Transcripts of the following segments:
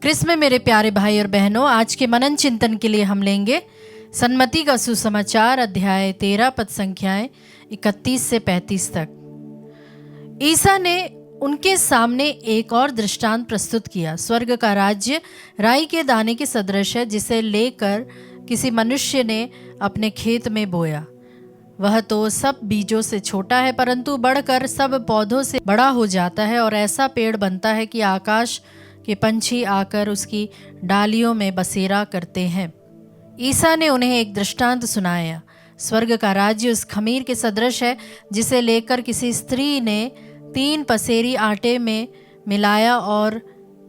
Chris में मेरे प्यारे भाई और बहनों, आज के मनन चिंतन के लिए हम लेंगे सन्मति का सुसमाचार अध्याय 13 पद संख्याएं 31 से 35 तक। ईसा ने उनके सामने एक और दृष्टांत प्रस्तुत किया। स्वर्ग का राज्य राई के दाने के सदृश है, जिसे लेकर किसी मनुष्य ने अपने खेत में बोया। वह तो सब बीजों से छोटा है, परंतु बढ़कर सब पौधों से बड़ा हो जाता है और ऐसा पेड़ बनता है कि आकाश के पंछी आकर उसकी डालियों में बसेरा करते हैं। ईसा ने उन्हें एक दृष्टांत सुनाया। स्वर्ग का राज्य उस खमीर के सदृश है, जिसे लेकर किसी स्त्री ने 3 पसेरी आटे में मिलाया और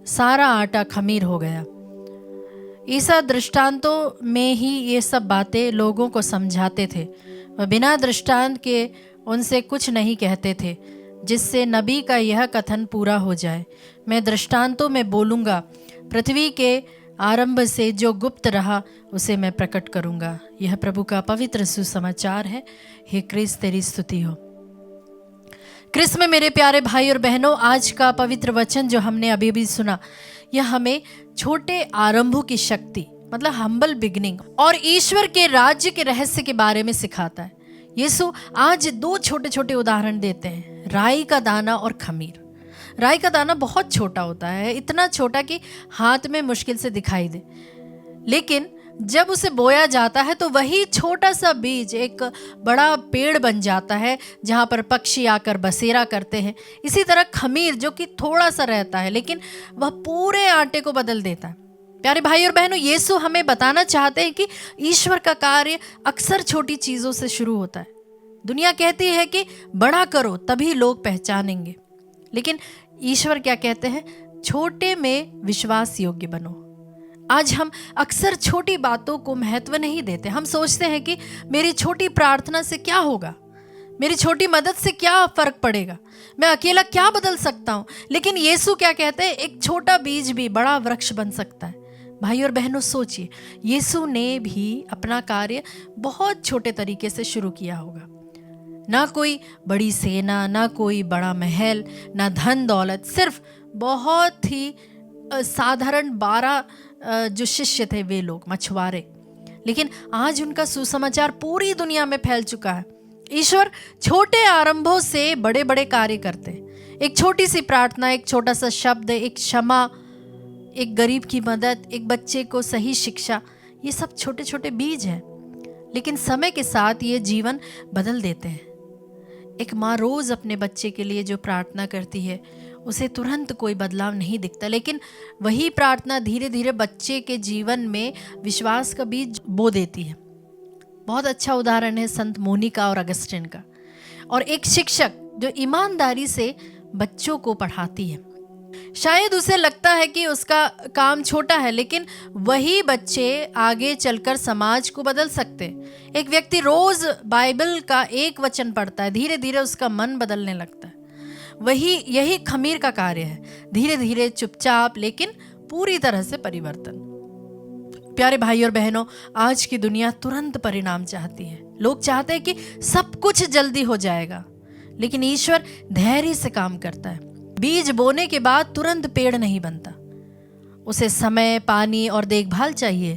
सारा आटा खमीर हो गया। ईसा दृष्टांतों में ही ये सब बातें लोगों को समझाते थे। वह बिना दृष्टांत के उनसे कुछ नहीं कहते थे, जिससे नबी का यह कथन पूरा हो जाए, मैं दृष्टांतों में बोलूँगा, पृथ्वी के आरंभ से जो गुप्त रहा उसे मैं प्रकट करूँगा। यह प्रभु का पवित्र सुसमाचार है। हे क्रिस, तेरी स्तुति हो। क्रिस में मेरे प्यारे भाई और बहनों, आज का पवित्र वचन जो हमने अभी भी सुना, यह हमें छोटे आरंभों की शक्ति, मतलब हम्बल बिगिनिंग, और ईश्वर के राज्य के रहस्य के बारे में सिखाता है। यीशु आज 2 छोटे छोटे उदाहरण देते हैं, राई का दाना और खमीर। राई का दाना बहुत छोटा होता है, इतना छोटा कि हाथ में मुश्किल से दिखाई दे, लेकिन जब उसे बोया जाता है तो वही छोटा सा बीज एक बड़ा पेड़ बन जाता है, जहाँ पर पक्षी आकर बसेरा करते हैं। इसी तरह खमीर, जो कि थोड़ा सा रहता है लेकिन वह पूरे आटे को बदल देता है। प्यारे भाई और बहनों, यीशु हमें बताना चाहते हैं कि ईश्वर का कार्य अक्सर छोटी चीज़ों से शुरू होता है। दुनिया कहती है कि बड़ा करो तभी लोग पहचानेंगे, लेकिन ईश्वर क्या कहते हैं? छोटे में विश्वास योग्य बनो। आज हम अक्सर छोटी बातों को महत्व नहीं देते। हम सोचते हैं कि मेरी छोटी प्रार्थना से क्या होगा, मेरी छोटी मदद से क्या फर्क पड़ेगा, मैं अकेला क्या बदल सकता हूँ। लेकिन यीशु क्या कहते हैं? एक छोटा बीज भी बड़ा वृक्ष बन सकता है। भाई और बहनों, सोचिए, यीशु ने भी अपना कार्य बहुत छोटे तरीके से शुरू किया होगा। ना कोई बड़ी सेना, ना कोई बड़ा महल, ना धन दौलत, सिर्फ बहुत ही साधारण 12 जो शिष्य थे, वे लोग मछुआरे। लेकिन आज उनका सुसमाचार पूरी दुनिया में फैल चुका है। ईश्वर छोटे आरंभों से बड़े बड़े कार्य करते हैं। एक छोटी सी प्रार्थना, एक छोटा सा शब्द, एक क्षमा, एक गरीब की मदद, एक बच्चे को सही शिक्षा, ये सब छोटे छोटे बीज हैं, लेकिन समय के साथ ये जीवन बदल देते हैं। एक माँ रोज अपने बच्चे के लिए जो प्रार्थना करती है, उसे तुरंत कोई बदलाव नहीं दिखता, लेकिन वही प्रार्थना धीरे धीरे बच्चे के जीवन में विश्वास का बीज बो देती है। बहुत अच्छा उदाहरण है संत मोनिका और अगस्टिन का। और एक शिक्षक जो ईमानदारी से बच्चों को पढ़ाती है। शायद उसे लगता है कि उसका काम छोटा है, लेकिन वही बच्चे आगे चलकर समाज को बदल सकते। एक व्यक्ति रोज बाइबल का एक वचन पढ़ता है, धीरे धीरे उसका मन बदलने लगता है। यही खमीर का कार्य है, धीरे धीरे, चुपचाप, लेकिन पूरी तरह से परिवर्तन। प्यारे भाई और बहनों, आज की दुनिया तुरंत परिणाम चाहती है। लोग चाहते हैं कि सब कुछ जल्दी हो जाएगा, लेकिन ईश्वर धैर्य से काम करता है। बीज बोने के बाद तुरंत पेड़ नहीं बनता, उसे समय, पानी और देखभाल चाहिए।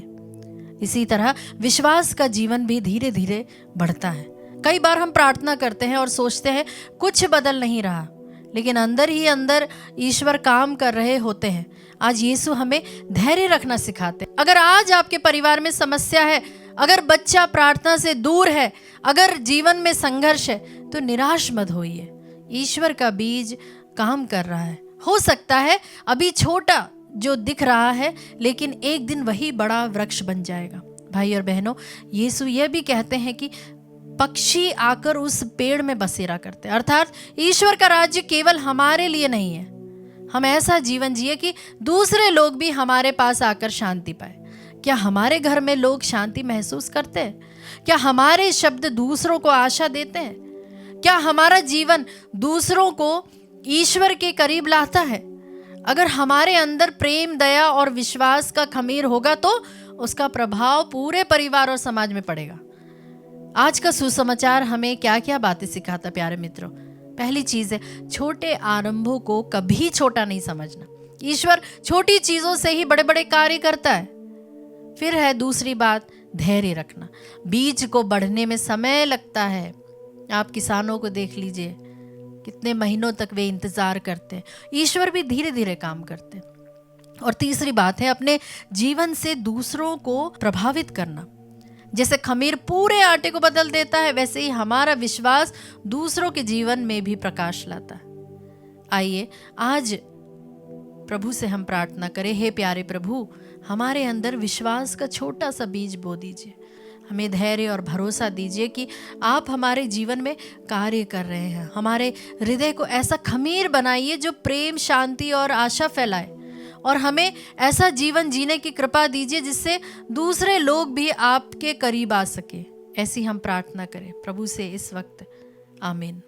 इसी तरह विश्वास का जीवन भी धीरे धीरे बढ़ता है। कई बार हम प्रार्थना करते हैं और सोचते हैं कुछ बदल नहीं रहा, लेकिन अंदर ही अंदर ईश्वर काम कर रहे होते हैं। आज यीशु हमें धैर्य रखना सिखाते हैं। अगर आज आपके परिवार में समस्या है, अगर बच्चा प्रार्थना से दूर है, अगर जीवन में संघर्ष है, तो निराश मत होइए। ईश्वर का बीज काम कर रहा है। हो सकता है अभी छोटा जो दिख रहा है, लेकिन एक दिन वही बड़ा वृक्ष बन जाएगा। भाई और बहनों, यीशु यह भी कहते हैं कि पक्षी आकर उस पेड़ में बसेरा करते हैं। अर्थात ईश्वर का राज्य केवल हमारे लिए नहीं है। हम ऐसा जीवन जिए कि दूसरे लोग भी हमारे पास आकर शांति पाए। क्या हमारे घर में लोग शांति महसूस करते हैं? क्या हमारे शब्द दूसरों को आशा देते हैं? क्या हमारा जीवन दूसरों को ईश्वर के करीब लाता है? अगर हमारे अंदर प्रेम, दया और विश्वास का खमीर होगा, तो उसका प्रभाव पूरे परिवार और समाज में पड़ेगा। आज का सुसमाचार हमें क्या क्या बातें सिखाता, प्यारे मित्रों? पहली चीज है, छोटे आरंभों को कभी छोटा नहीं समझना। ईश्वर छोटी चीजों से ही बड़े बड़े कार्य करता है। फिर है दूसरी बात, धैर्य रखना। बीज को बढ़ने में समय लगता है। आप किसानों को देख लीजिए, कितने महीनों तक वे इंतजार करते हैं। ईश्वर भी धीरे धीरे काम करते हैं। और तीसरी बात है अपने जीवन से दूसरों को प्रभावित करना। जैसे खमीर पूरे आटे को बदल देता है, वैसे ही हमारा विश्वास दूसरों के जीवन में भी प्रकाश लाता है। आइए आज प्रभु से हम प्रार्थना करें, हे प्यारे प्रभु, हमारे अंदर विश्वास का छोटा सा बीज बो दीजिए। हमें धैर्य और भरोसा दीजिए कि आप हमारे जीवन में कार्य कर रहे हैं। हमारे हृदय को ऐसा खमीर बनाइए जो प्रेम, शांति और आशा फैलाए, और हमें ऐसा जीवन जीने की कृपा दीजिए जिससे दूसरे लोग भी आपके करीब आ सके। ऐसी हम प्रार्थना करें प्रभु से इस वक्त। आमीन।